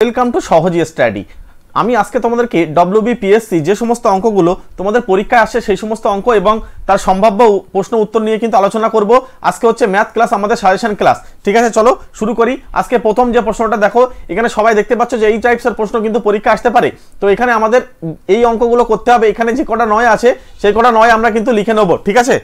Welcome to সহজ study. আমি আজকে তোমাদেরকে ডব্লিউবিপিএসসি যে সমস্ত অঙ্কগুলো তোমাদের পরীক্ষায় আসে সেই সমস্ত অঙ্ক এবং তার সম্ভাব্য প্রশ্ন উত্তর নিয়ে কিন্তু আলোচনা করব। আজকে হচ্ছে ম্যাথ ক্লাস, আমাদের সাজেশন ক্লাস। ঠিক আছে, চলো শুরু করি। আজকে প্রথম যে প্রশ্নটা দেখো, এখানে সবাই দেখতে পাচ্ছ যে এই টাইপসের প্রশ্ন কিন্তু পরীক্ষা আসতে পারে। তো এখানে আমাদের এই অঙ্কগুলো করতে হবে। এখানে যে কটা নয় আছে সেই কটা নয় আমরা কিন্তু লিখে নেবো। ঠিক আছে,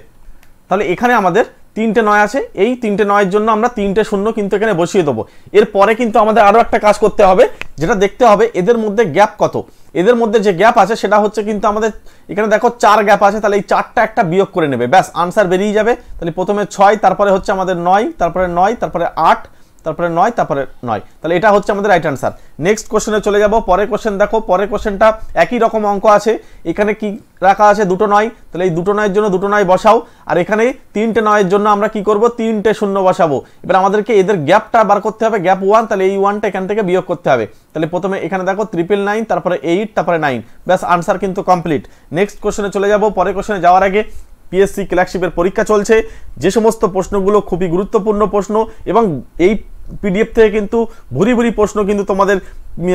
তাহলে এখানে আমাদের তিনটে নয় আছে, এই তিনটে নয়ের জন্য আমরা তিনটে শূন্য কিন্তু এখানে বসিয়ে দেবো। এরপরে কিন্তু আমাদের আরো একটা কাজ করতে হবে, যেটা দেখতে হবে এদের মধ্যে গ্যাপ কত। এদের মধ্যে যে গ্যাপ আছে সেটা হচ্ছে কিন্তু আমাদের এখানে দেখো 4 গ্যাপ আছে, তাহলে এই 4টা একটা বিয়োগ করে নেবে, ব্যাস আনসার বেরিয়ে যাবে। তাহলে প্রথমে 6, তারপরে হচ্ছে আমাদের 9, তারপরে 9, তারপরে 8, তারপরে 9, তারপরে 9। তাহলে এটা হচ্ছে আমাদের রাইট আনসার। নেক্সট কোশ্চেনে চলে যাব। পরের কোশ্চেন দেখো, পরের কোশ্চেনটা একই রকম অঙ্ক আছে। এখানে কি রাখা আছে? দুটো 9, তাহলে এই দুটো 9-এর জন্য দুটো 9 বসাও। আর এখানে তিনটে 9-এর জন্য আমরা কি করব? তিনটে শূন্য বসাবো। এবার আমাদেরকে এদের গ্যাপটা বার করতে হবে, গ্যাপ 1। তাহলে এই 1টা এখান থেকে বিয়োগ করতে হবে। তাহলে প্রথমে এখানে দেখো 999, তারপরে 8, তারপরে 9, ব্যাস আনসার কিন্তু কমপ্লিট। নেক্সট কোশ্চেনে চলে যাব। পরের কোশ্চেনে যাওয়ার আগে, পিএসসি ক্লার্কশিপের পরীক্ষা চলছে। যে সমস্ত প্রশ্নগুলো খুবই গুরুত্বপূর্ণ প্রশ্ন এবং এই পিডিএফ থেকে কিন্তু ভুরি ভুরি প্রশ্ন কিন্তু তোমাদের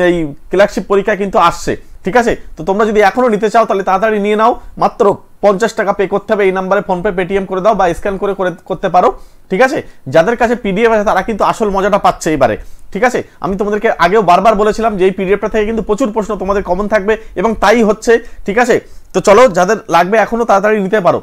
এই ক্লার্কশিপ পরীক্ষা কিন্তু আসছে। ঠিক আছে, তো তোমরা যদি এখনো নিতে চাও তাহলে তাড়াতাড়ি নিয়ে নাও। মাত্র 50 টাকা পে করতে হবে। এই নাম্বারে ফোনপে, পেটিএম করে দাও বা স্ক্যান করে করতে পারো। ঠিক আছে, যাদের কাছে পিডিএফ আছে তারা কিন্তু আসল মজাটা পাচ্ছে এবারে। ঠিক আছে, আমি তোমাদেরকে আগেও বারবার বলেছিলাম যে এই পিডিএফটা থেকে কিন্তু প্রচুর প্রশ্ন তোমাদের কমন থাকবে এবং তাই হচ্ছে। ঠিক আছে, তো চলো যাদের লাগবে এখনো তাড়াতাড়ি নিতে পারো।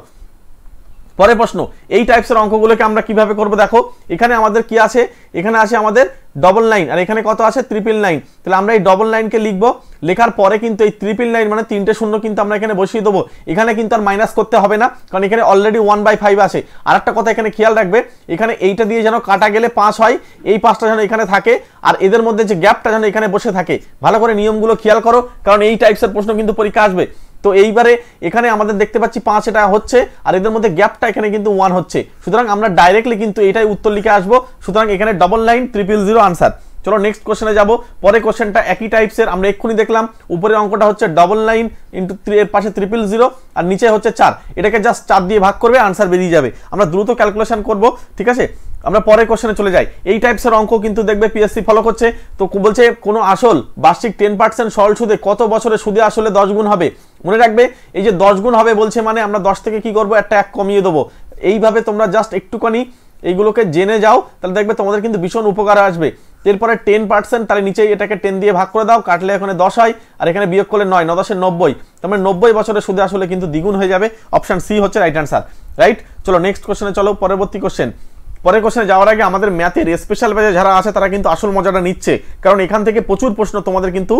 পরের প্রশ্ন, এই টাইপসের অঙ্কগুলোকে আমরা কিভাবে করব দেখো। এখানে আমাদের কি আছে? এখানে আছে আমাদের 999 আর এখানে কত আছে? 999। তাহলে আমরা এই 999কে লিখবো। লেখার পরে কিন্তু এই 999 মানে তিনটে শূন্য কিন্তু আমরা এখানে বসিয়ে দেবো। এখানে কিন্তু আর মাইনাস করতে হবে না, কারণ এখানে অলরেডি 1/5 আছে। আর একটা কথা এখানে খেয়াল রাখবে, এখানে এইটা দিয়ে যেন কাটা গেলে 5 হয়, এই 5টা যেন এখানে থাকে, আর এদের মধ্যে যে গ্যাপটা যেন এখানে বসে থাকে। ভালো করে নিয়মগুলো খেয়াল করো, কারণ এই টাইপসের প্রশ্ন কিন্তু পরীক্ষা আসবে। তো এইবারে এখানে আমাদের দেখতে পাচ্ছি 5 এটা হচ্ছে, আর এদের মধ্যে গ্যাপটা এখানে কিন্তু 1 হচ্ছে। সুতরাং আমরা ডাইরেক্টলি কিন্তু এটাই উত্তর লিখে আসবো। সুতরাং এখানে 99900 আনসার। চলো নেক্সট কোশ্চেনে যাব। পরের কোশ্চেনটা একই টাইপসের, আমরা এক্ষুনি দেখলাম। উপরের অঙ্কটা হচ্ছে 99 ইন্টু 3, এর পাশে 000 আর নিচে হচ্ছে 4। এটাকে জাস্ট 4 দিয়ে ভাগ করবে, আনসার বেরিয়ে যাবে। আমরা দ্রুত ক্যালকুলেশন করব। ঠিক আছে, আমরা পরের কোশ্চেনে চলে যাই। এই টাইপসের অঙ্ক কিন্তু দেখবে পিএসসি ফলো করছে। তো বলছে কোনো আসল বার্ষিক 10% সরল সুদে কত বছরে সুদে আসলে 10 গুণ হবে। মনে রাখবে, এই যে 10 গুণ হবে বলছে মানে আমরা 10 থেকে কি করব? একটা 1 কমিয়ে দেবো। এইভাবে তোমরা জাস্ট একটুখানি এইগুলোকে জেনে যাও, তাহলে দেখবে তোমাদের কিন্তু ভীষণ উপকার আসবে। এরপরে 10%, তাহলে নিচেই এটাকে 10 দিয়ে ভাগ করে দাও, কাটলে এখানে 10 হয়, আর এখানে বিয়োগ করলে 9, 9 10 90। তার মানে 90 বছরে সুদে আসলে কিন্তু দ্বিগুণ হয়ে যাবে। অপশন সি হচ্ছে রাইট আনসার। রাইট, চলো নেক্সট কোশ্চেনে চলো। পরবর্তী কোশ্চেন। পরের কোশ্চেনে যাওয়ার আগে আমাদের ম্যাথের স্পেশাল ব্যাচে যারা আছে তারা কিন্তু আসল মজাটা নিচ্ছে, কারণ এখান থেকে প্রচুর প্রশ্ন তোমাদের কিন্তু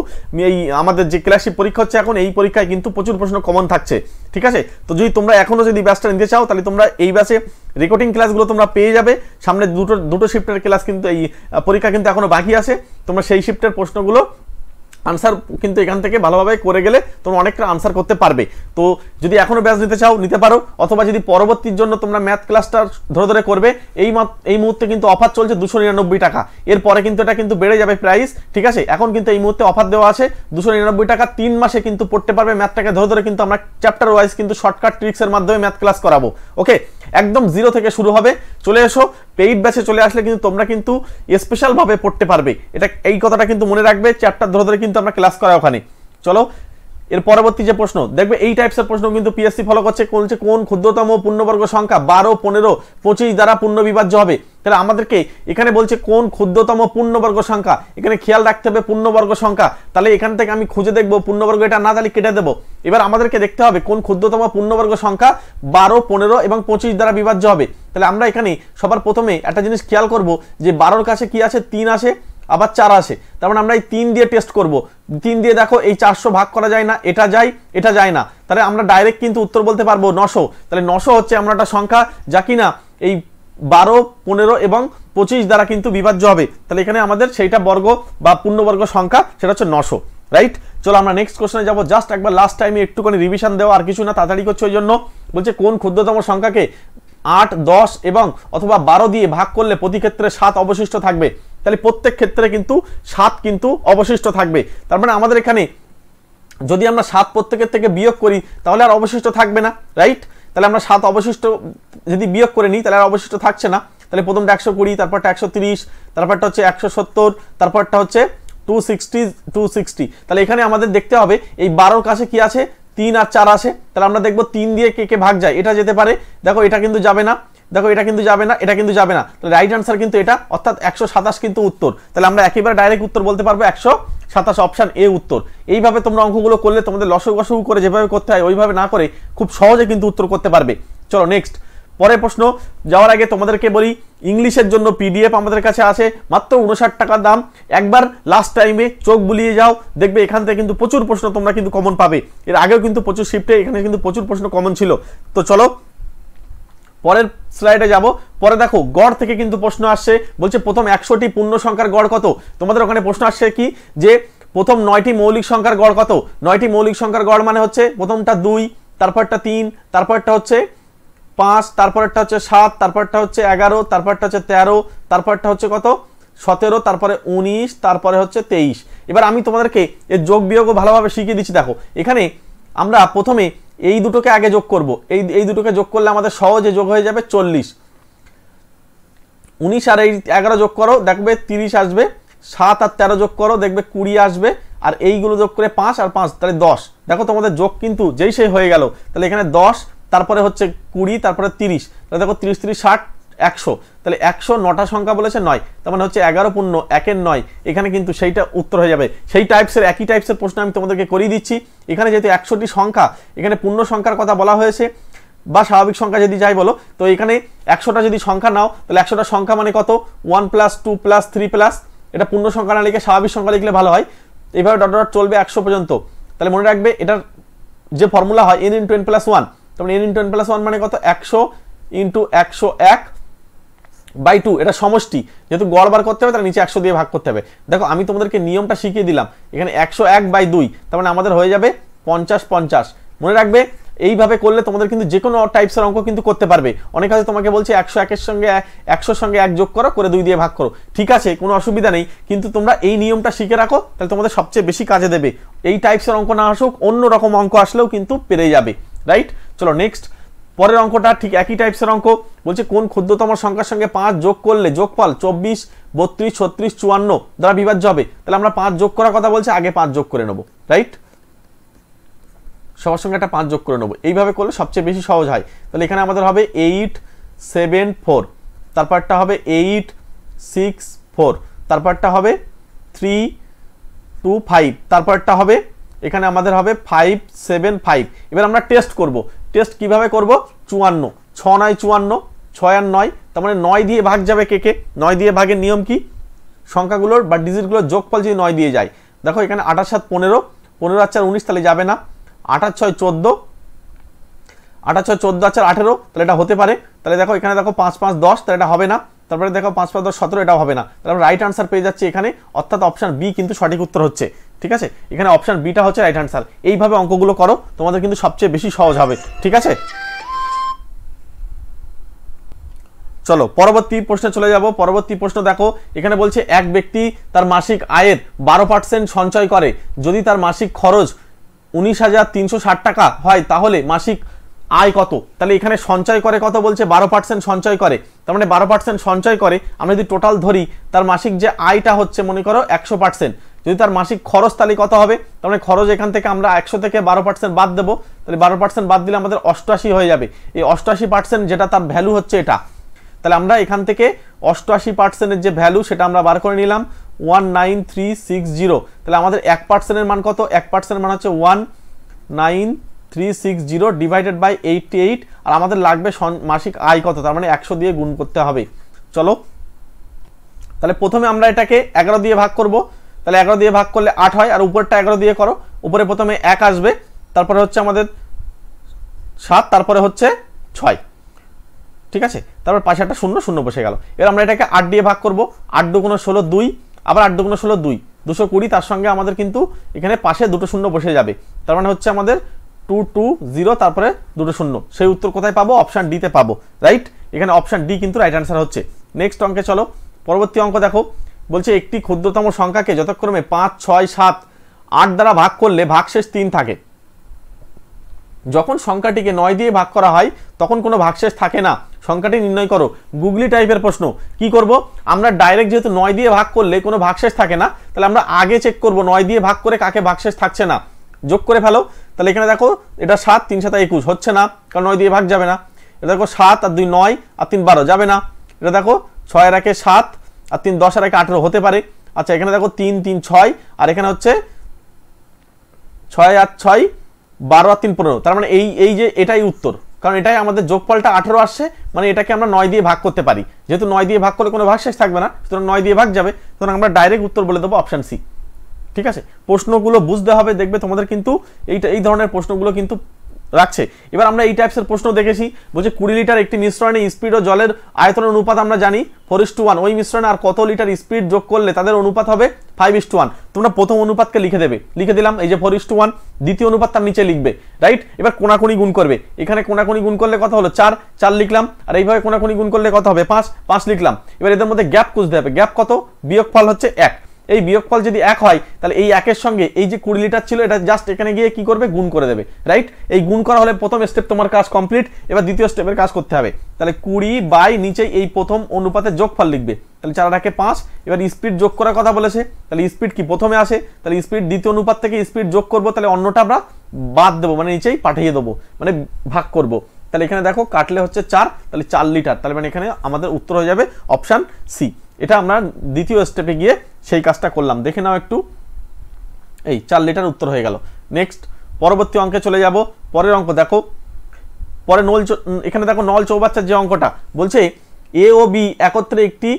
এই আমাদের যে ক্লাসিক পরীক্ষা হচ্ছে এখন, এই পরীক্ষায় কিন্তু প্রচুর প্রশ্ন কমন থাকছে। ঠিক আছে, তো যদি তোমরা এখনো যদি ব্যাচটা নিতে চাও তাহলে তোমরা এই ব্যাচে রেকর্ডিং ক্লাসগুলো তোমরা পেয়ে যাবে। সামনে দুটো শিফটের ক্লাস কিন্তু এই পরীক্ষা কিন্তু এখনো বাকি আছে। তোমরা সেই শিফটের প্রশ্নগুলো আনসার কিন্তু এখান থেকে ভালোভাবে করে গেলে তোমরা অনেকটা আনসার করতে পারবে। তো যদি এখনো ব্যাচ নিতে চাও নিতে পারো, অথবা যদি পরবর্তীর জন্য তোমরা ম্যাথ ক্লাসটা ধরে ধরে করবে, এই মুহূর্তে কিন্তু অফার চলছে 299 টাকা। এরপরে কিন্তু এটা কিন্তু বেড়ে যাবে প্রাইস। ঠিক আছে, এখন কিন্তু এই মুহূর্তে অফার দেওয়া আছে 299 টাকা। 3 মাসে কিন্তু পড়তে পারবে ম্যাথটাকে ধরে ধরে। কিন্তু আমরা চ্যাপ্টার ওয়াইজ কিন্তু শর্টকাট ট্রিক্সের মাধ্যমে ম্যাথ ক্লাস করাবো। ওকে, একদম 0 থেকে শুরু হবে। চলে এসো, পেইড ব্যাচে চলে আসলে কিন্তু তোমরা কিন্তু স্পেশাল ভাবে পড়তে পারবে। এই কথাটা কিন্তু মনে রাখবে, চ্যাপ্টার ধরে ধরে কিন্তু আমরা ক্লাস করাই ওখানে। চলো এর পরবর্তী যে প্রশ্ন দেখবে, এই টাইপসের প্রশ্ন কিন্তু পিএসসি ফলো করছে। কোন ক্ষুদ্রতম পূর্ণবর্গ সংখ্যা 12, 15, 25 দ্বারা পূর্ণ বিভাজ্য হবে। তাহলে আমাদেরকে এখানে বলছে কোন ক্ষুদ্রতম পূর্ণবর্গ সংখ্যা। এখানে খেয়াল রাখতে হবে পূর্ণবর্গ সংখ্যা। তাহলে এখান থেকে আমি খুঁজে দেখবো পূর্ণবর্গ, এটা না তাহলে কেটে দেবো। এবার আমাদেরকে দেখতে হবে কোন ক্ষুদ্রতম পূর্ণবর্গ সংখ্যা 12, 15 এবং 25 দ্বারা বিভাজ্য হবে। তাহলে আমরা এখানে সবার প্রথমে একটা জিনিস খেয়াল করব যে 12-র কাছে কি আছে? 3 আছে, আবার 4 আছে। তার মানে আমরা এই 3 দিয়ে টেস্ট করব। 3 দিয়ে দেখো এই 400 ভাগ করা যায় না, এটা যায়, এটা যায় না। তাহলে আমরা ডাইরেক্ট কিন্তু উত্তর বলতে পারবো 900। তাহলে 900 হচ্ছে আমরা একটা সংখ্যা যা কিনা এই 12, 15 এবং 25 দ্বারা কিন্তু বিভাজ্য হবে। তাহলে এখানে আমাদের সেইটা বর্গ বা পূর্ণবর্গ সংখ্যা, সেটা হচ্ছে 900। রাইট, চলো আমরা নেক্সট কোশ্চেনে যাবো। জাস্ট একবার লাস্ট টাইমে একটুখানি রিভিশন দেওয়া, আর কিছু না, তাড়াতাড়ি করছে ওই জন্য। বলছে কোন ক্ষুদ্রতম সংখ্যাকে 8, 10 এবং অথবা 12 দিয়ে ভাগ করলে প্রতি ক্ষেত্রে 7 অবশিষ্ট থাকবে। তাহলে প্রত্যেক ক্ষেত্রে কিন্তু 7 কিন্তু অবশিষ্ট থাকবে। তার মানে আমাদের এখানে যদি আমরা 7 প্রত্যেকের থেকে বিয়োগ করি তাহলে আর অবশিষ্ট থাকবে না। রাইট, তাহলে আমরা 7 অবশিষ্ট যদি বিয়োগ করে নিই তাহলে আর অবশিষ্ট থাকছে না। তাহলে প্রথমটা 120, তারপরটা 130, তারপরটা হচ্ছে 170, তারপরটা হচ্ছে 260 260, তাহলে এখানে আমাদের দেখতে হবে এই 12 কাছে কি আছে, 3 আর 4 আছে, তাহলে আমরা দেখব 3 দিয়ে কে কে ভাগ যায়, এটা যেতে পারে, দেখো এটা কিন্তু যাবে না, দেখো এটা কিন্তু যাবে না, এটা কিন্তু যাবে না, তাহলে রাইট আনসার কিন্তু এটা, অর্থাৎ 127 কিন্তু উত্তর। তাহলে আমরা একেবারে ডাইরেক্ট উত্তর বলতে পারবো 127, অপশন এ উত্তর। এইভাবে তোমরা অঙ্কগুলো করলে তোমাদের লসগু গসগু করে যেভাবে করতে হয় ওইভাবে না করে খুব সহজে কিন্তু উত্তর করতে পারবে। চলো নেক্সট, পরের প্রশ্ন যাওয়ার আগে তোমাদেরকে বলি ইংলিশের জন্য পিডিএফ আমাদের কাছে আছে মাত্র 59 টাকা দাম। একবার লাস্ট টাইমে চোখ বুলিয়ে যাও, দেখবে এখান থেকে কিন্তু প্রচুর প্রশ্ন তোমরা কিন্তু কমন পাবে। এর আগেও কিন্তু প্রচুর শিফটে এখানে কিন্তু প্রচুর প্রশ্ন কমন ছিল। তো চলো পরের স্লাইডে যাব। পরে দেখো গড় থেকে কিন্তু প্রশ্ন আসছে, বলছে প্রথম 100টি পূর্ণ সংখ্যার গড় কত। তোমাদের ওখানে প্রশ্ন আসছে কি যে প্রথম 9টি মৌলিক সংখ্যার গড় কত। 9টি মৌলিক সংখ্যার গড় মানে হচ্ছে প্রথমটা 2, তারপরটা 3, তারপরটা হচ্ছে 5, তারপরটা হচ্ছে 7, তারপরটা হচ্ছে 11, তারপরটা হচ্ছে 13, তারপরটা হচ্ছে কত 17, তারপরে 19, তারপরে হচ্ছে 23। এবার আমি তোমাদেরকে এর যোগ বিয়োগও ভালোভাবে শিখিয়ে দিচ্ছি। দেখো এখানে আমরা প্রথমে এই দুটোকে আগে যোগ করব, এই দুটোকে যোগ করলে আমাদের সহজে যোগ হয়ে যাবে 40। 19 আর এই 11 যোগ করো দেখবে 30 আসবে, 7 আর 13 যোগ করো দেখবে 20 আসবে, আর এইগুলো যোগ করে 5 আর 5 তাহলে 10। দেখো তোমাদের যোগ কিন্তু যেই সেই হয়ে গেল। তাহলে এখানে 10, তারপরে হচ্ছে 20, তারপরে 30, তাহলে দেখো 30 30 60 100, তাহলে 100 9টা সংখ্যা বলেছে 9, তার মানে হচ্ছে 11 পূর্ণ 1-এর 9। এখানে কিন্তু সেইটা উত্তর হয়ে যাবে। সেই টাইপসের একই টাইপসের প্রশ্ন আমি তোমাদেরকে করিয়ে দিচ্ছি। এখানে যেহেতু 100টি সংখ্যা, এখানে পূর্ণ সংখ্যার কথা বলা হয়েছে বা স্বাভাবিক সংখ্যা যদি যাই বলো, তো এখানে 100টা যদি সংখ্যা নাও তাহলে 100টা সংখ্যা মানে কত 1 + 2 + 3 +, এটা পূর্ণ সংখ্যা না লিখে স্বাভাবিক সংখ্যা লিখলে ভালো হয়। এইভাবে ডট ডট চলবে 100 পর্যন্ত। তাহলে মনে রাখবে এটার যে ফর্মুলা হয় n × n + 1, তাহলে n × n + 1 মানে কত 100 × 101/2, এটা সমষ্টি। যেহেতু গড় বার করতে হবে তাহলে নিচে 100 দিয়ে ভাগ করতে হবে। দেখো আমি তোমাদেরকে নিয়মটা শিখিয়ে দিলাম। এখানে 101/2, তার মানে আমাদের হয়ে যাবে 50-50। মনে রাখবে এইভাবে করলে তোমাদের কিন্তু যে কোনো টাইপসের অঙ্ক কিন্তু করতে পারবে। অনেক কাছে তোমাকে বলছে 101-এর সঙ্গে 100-র সঙ্গে 1 যোগ করো, করে 2 দিয়ে ভাগ করো, ঠিক আছে কোনো অসুবিধা নেই, কিন্তু তোমরা এই নিয়মটা শিখে রাখো, তাহলে তোমাদের সবচেয়ে বেশি কাজে দেবে। এই টাইপসের অঙ্ক না আসুক, অন্য রকম অঙ্ক আসলেও কিন্তু পেরে যাবে, রাইট। চলো নেক্সট, পরের অঙ্কটা ঠিক একই টাইপসের অঙ্ক। বলছে কোন ক্ষুদ্রতম সংখ্যার সঙ্গে 5 যোগ করলে যোগফল 24, 32, 36, 54 দ্বারা বিভাজ্য হবে। তাহলে আমরা 5 যোগ করার কথা বলছে, আগে 5 যোগ করে নেবো, রাইট। সবার সঙ্গে একটা 5 যোগ করে নেবো, এইভাবে করলে সবচেয়ে বেশি সহজ হয়। তাহলে এখানে আমাদের হবে 8, 7, 4, তারপরটা হবে 8, 6, 4, তারপরটা হবে 3, 2, 5, তারপরটা হবে এখানে আমাদের হবে 5, 7, 5। এবার আমরা টেস্ট করব। টেস্ট কিভাবে করব, 54, 6 9 54, 6 আর 9, তার মানে 9 দিয়ে ভাগ যাবে কে কে। 9 দিয়ে ভাগের নিয়ম কি, সংখ্যাগুলোর বা ডিজিটগুলোর যোগফল যদি 9 দিয়ে যায়। দেখো এখানে 8 7 15, 15 আর 4 19, তাহলে যাবে না। 8 আর 6 14, 8 আর 6 14 আর 4 18, তাহলে এটা হতে পারে। তাহলে দেখো এখানে দেখো 5 5 10, তাহলে এটা হবে না। তারপরে দেখো 5 5 10 17, এটাও হবে না। তাহলে আমরা রাইট আনসার পেয়ে যাচ্ছি এখানে, অর্থাৎ অপশন বি কিন্তু সঠিক উত্তর হচ্ছে, ঠিক আছে। এখানে অপশন বিটা হচ্ছে রাইট আনসার। এইভাবে অঙ্কগুলো করো, তোমাদের কিন্তু সবচেয়ে বেশি সহজ হবে, ঠিক আছে। চলো পরবর্তী প্রশ্নে চলে যাব। পরবর্তী প্রশ্ন দেখো, এখানে বলছে এক ব্যক্তি তার মাসিক আয়ের 12% সঞ্চয় করে। যদি তার মাসিক খরচ 19,360 টাকা হয় তাহলে মাসিক আয় কত। তাহলে এখানে সঞ্চয় করে কত বলছে, 12% সঞ্চয় করে, তার মানে 12% সঞ্চয় করে। আমরা যদি টোটাল ধরি তার মাসিক যে আয়টা হচ্ছে মনে করো 100%, যদি তার মাসিক খরচ তাহলে কত হবে, তার মানে খরচ এখান থেকে আমরা 100 থেকে 12% বাদ দেবো, তাহলে 12% বাদ দিলে আমাদের 88 হয়ে যাবে। এই 88% যেটা তার ভ্যালু হচ্ছে এটা, তাহলে আমরা এখান থেকে 88%-এর যে ভ্যালু সেটা আমরা বার করে নিলাম 19360। তাহলে আমাদের 1%-এর মান কত, 1%-এর মান হচ্ছে 19360 ডিভাইডেড বাই 88, আর আমাদের লাগবে মাসিক আয় কত, তার মানে 100 দিয়ে গুণ করতে হবে। চলো তাহলে প্রথমে আমরা এটাকে 11 দিয়ে ভাগ করব। তাহলে 11 দিয়ে ভাগ করলে 8 হয়, আর উপরটা 11 দিয়ে করো। উপরে প্রথমে 1 আসবে, তারপরে হচ্ছে আমাদের 7, তারপরে হচ্ছে 6, ঠিক আছে। তারপর পাশে একটা 0 0 বসে গেল। এবার আমরা এটাকে 8 দিয়ে ভাগ করব। 8 × 16 2, আবার 8 × 16 2, 220। তার সঙ্গে আমাদের কিন্তু এখানে পাশে দুটো 0 বসে যাবে, তার মানে হচ্ছে আমাদের 220, তারপরে দুটো 0। সেই উত্তর কোথায় পাবো, অপশন ডি তে পাবো, রাইট। এখানে অপশন ডি কিন্তু রাইট আনসার হচ্ছে। নেক্সট অঙ্কে চলো, পরবর্তী অঙ্ক দেখো। বলছে একটি ক্ষুদ্রতম সংখ্যাকে যথাক্রমে 5, 6, 7, 8 দ্বারা ভাগ করলে ভাগশেষ 3 থাকে। যখন সংখ্যাটিকে 9 দিয়ে ভাগ করা হয় তখন কোনো ভাগশেষ থাকে না। সংখ্যাটি নির্ণয় করো। গুগলি টাইপের প্রশ্ন। কি করব, আমরা ডাইরেক্ট যেহেতু 9 দিয়ে ভাগ করলে কোনো ভাগশেষ থাকে না, তাহলে আমরা আগে চেক করব 9 দিয়ে ভাগ করে কাকে ভাগশেষ থাকছে না, যোগ করে ফেলো। তাহলে এখানে দেখো এটা 7, 3 7 21 হচ্ছে না, কারণ 9 দিয়ে ভাগ যাবে না। এটা দেখো 7 আর 2 9 আর 3 12 যাবে না। এটা দেখো 6 আর 1 7 আর 3 10 আর 1 18 হতে পারে। আচ্ছা এখানে দেখো 3 3 6 আর এখানে হচ্ছে 6 আর 6 12 আর 3 15, তার মানে এই যে এটাই উত্তর, কারণ এটাই আমাদের যোগফলটা 18 আসছে, মানে এটাকে আমরা 9 দিয়ে ভাগ করতে পারি। যেহেতু 9 দিয়ে ভাগ করলে কোনো ভাগশেষ থাকবে না, সুতরাং 9 দিয়ে ভাগ যাবে, সুতরাং আমরা ডাইরেক্ট উত্তর বলে দেবো অপশন সি। ঠিক আছে, প্রশ্নগুলো বুঝতে হবে, দেখবে তোমাদের কিন্তু এই ধরনের প্রশ্নগুলো কিন্তু রাখছে। এবার আমরা এই টাইপসের প্রশ্ন দেখেছি, বলছে 20 লিটার একটি মিশ্রণে স্পিড ও জলের আয়তনের অনুপাত আমরা জানি 4:1, ওই মিশ্রণে আর কত লিটার স্পিড যোগ করলে তাদের অনুপাত হবে 5:1। তোমরা প্রথম অনুপাতকে লিখে দেবে, লিখে দিলাম এই যে 4:1, দ্বিতীয় অনুপাত তার নিচে লিখবে, রাইট। এবার কোনাকুনি গুণ করবে, এখানে কোনাকুনি গুণ করলে কত হলো 4 লিখলাম, আর এইভাবে কোনাকুনি গুণ করলে কত হবে 5 লিখলাম। এবার এদের মধ্যে গ্যাপ খুঁজতে হবে, গ্যাপ কত, বিয়োগফল হচ্ছে 1। এই বিয়োগফল যদি 1 হয় তাহলে এই 1-এর সঙ্গে এই যে 20 লিটার ছিল এটা জাস্ট এখানে গিয়ে কি করবে, গুণ করে দেবে, রাইট। এই গুণ করা হলে প্রথম স্টেপ তোমার কাজ কমপ্লিট। এবার দ্বিতীয় স্টেপের কাজ করতে হবে। তাহলে 20 নিচে এই প্রথম অনুপাতের যোগফল লিখবে, তাহলে 4 আর 1 5। এবার স্পিড যোগ করার কথা বলেছে, তাহলে স্পিড কি প্রথমে আসে, তাহলে স্পিড দ্বিতীয় অনুপাত থেকে স্পিড যোগ করব, তাহলে অন্যটা আমরা বাদ দেবো, মানে নিচেই পাঠিয়ে দেবো, মানে ভাগ করব। তাহলে এখানে দেখো কাটলে হচ্ছে 4, তাহলে 4 লিটার, তাহলে মানে এখানে আমাদের উত্তর হয়ে যাবে অপশন সি। এটা আমরা দ্বিতীয় স্টেপে গিয়ে সেই কাজটা করলাম, দেখে নাও একটু। এই 4 লিটার উত্তর হয়ে গেল। নেক্সট পরবর্তী অঙ্কে চলে যাব। পরের অঙ্ক দেখো, পরে এখানে দেখো নল চৌবাচ্চার যে অঙ্কটা বলছে এ ও বি একত্রে একটি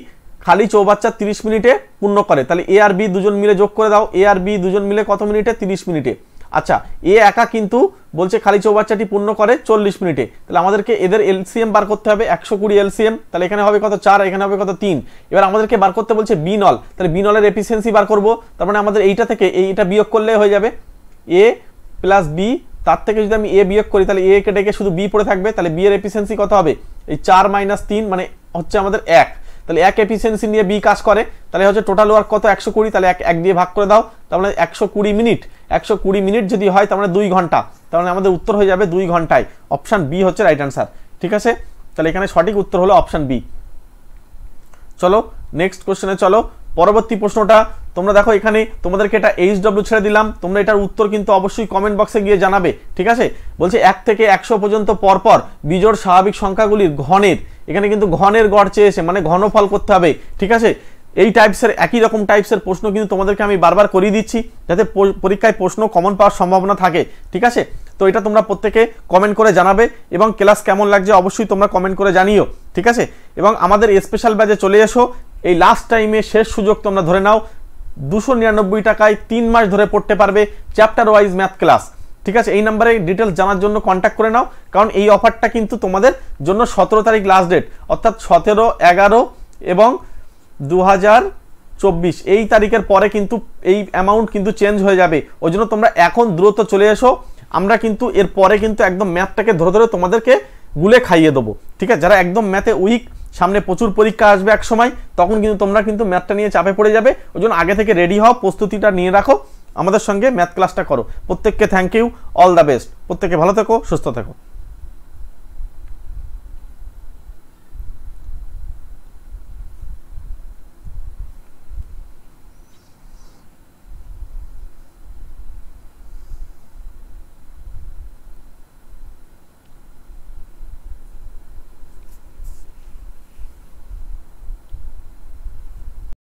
খালি চৌবাচ্চা 30 মিনিটে পূর্ণ করে। তাহলে এ আর বি দুজন মিলে যোগ করে দাও, এ আর বি দুজন মিলে কত মিনিটে, 30 মিনিটে। আচ্ছা এ একা কিন্তু বলছে খালি চৌবাচ্চাটি পূর্ণ করে 40 মিনিটে, তাহলে আমাদেরকে এদের এলসিএম বার করতে হবে, 120 এলসিএম, তাহলে এখানে হবে কত 4, এখানে হবে কত 3। এবার আমাদেরকে বার করতে বলছে বি নল, তাহলে বি নলের এফিসিয়েন্সি বার করব, তার মানে আমাদের এইটা থেকে এইটা বিয়োগ করলে হয়ে যাবে এ প্লাস বি, তার থেকে যদি আমি এ বিয়োগ করি তাহলে এ কে ডেকে শুধু বি পড়ে থাকবে, তাহলে বি এর এফিসিয়েন্সি কত হবে, এই 4 - 3 মানে হচ্ছে আমাদের 1, তাহলে 1 এফিসিয়েন্সি নিয়ে বি কাজ করে, তাহলে হচ্ছে টোটাল ওয়ার্ক কত 120, তাহলে 1 দিয়ে ভাগ করে দাও, তাহলে 120 মিনিট, 120 মিনিট যদি হয় তার মানে 2 ঘন্টা, তাহলে আমাদের উত্তর হয়ে যাবে 2 ঘন্টায়। অপশন বি হচ্ছে রাইট অ্যান্সার। ঠিক আছে, তাহলে এখানে সঠিক উত্তর হলো অপশন বি। চলো নেক্সট কোশ্চেনে চলো। পরবর্তী প্রশ্নটা তোমরা দেখো, এখানে তোমাদেরকে এটা HW ছেড়ে দিলাম, তোমরা এটার উত্তর কিন্তু অবশ্যই কমেন্ট বক্সে গিয়ে জানাবে। ঠিক আছে, বলছে 1 থেকে 100 পর্যন্ত পরপর বিজোড় স্বাভাবিক সংখ্যাগুলির ঘনের, এখানে কিন্তু ঘনের গড় চেয়েছে, মানে ঘনফল করতে হবে। ঠিক আছে, এই টাইপসের একই রকম টাইপসের প্রশ্ন কিন্তু তোমাদেরকে আমি বারবার করিয়ে দিচ্ছি, যাতে পরীক্ষায় প্রশ্ন কমন পাওয়ার সম্ভাবনা থাকে। ঠিক আছে, তো এটা তোমরা প্রত্যেকে কমেন্ট করে জানাবে, এবং ক্লাস কেমন লাগছে অবশ্যই তোমরা কমেন্ট করে জানিও। ঠিক আছে, এবং আমাদের স্পেশাল ব্যাচে চলে এসো, এই লাস্ট টাইমে শেষ সুযোগ তোমরা ধরে নাও, 299 টাকায় 3 মাস ধরে পড়তে পারবে চ্যাপ্টার ওয়াইজ ম্যাথ ক্লাস। ঠিক আছে, এই নাম্বারে ডিটেলস জানার জন্য কন্ট্যাক্ট করে নাও, কারণ এই অফারটা কিন্তু তোমাদের জন্য 17 তারিখ লাস্ট ডেট, অর্থাৎ 17, 11 এবং 2024 এই তারিখের পরে কিন্তু এই অ্যামাউন্ট কিন্তু চেঞ্জ হয়ে যাবে। ওই জন্য তোমরা এখন দ্রুত চলে এসো, আমরা কিন্তু এর পরে কিন্তু একদম ম্যাথটাকে ধরে ধরে তোমাদেরকে গুলে খাইয়ে দেবো। ঠিক আছে, যারা একদম ম্যাথে উইক, সামনে প্রচুর পরীক্ষা আসবে এক সময়, তখন কিন্তু তোমরা কিন্তু ম্যাথটা নিয়ে চাপে পড়ে যাবে। ওই জন্য আগে থেকে রেডি হও, প্রস্তুতিটা নিয়ে রাখো, আমাদের সঙ্গে ম্যাথ ক্লাসটা করো। প্রত্যেককে thank you, all the best, প্রত্যেকে ভালো থেকো, সুস্থ থেকো।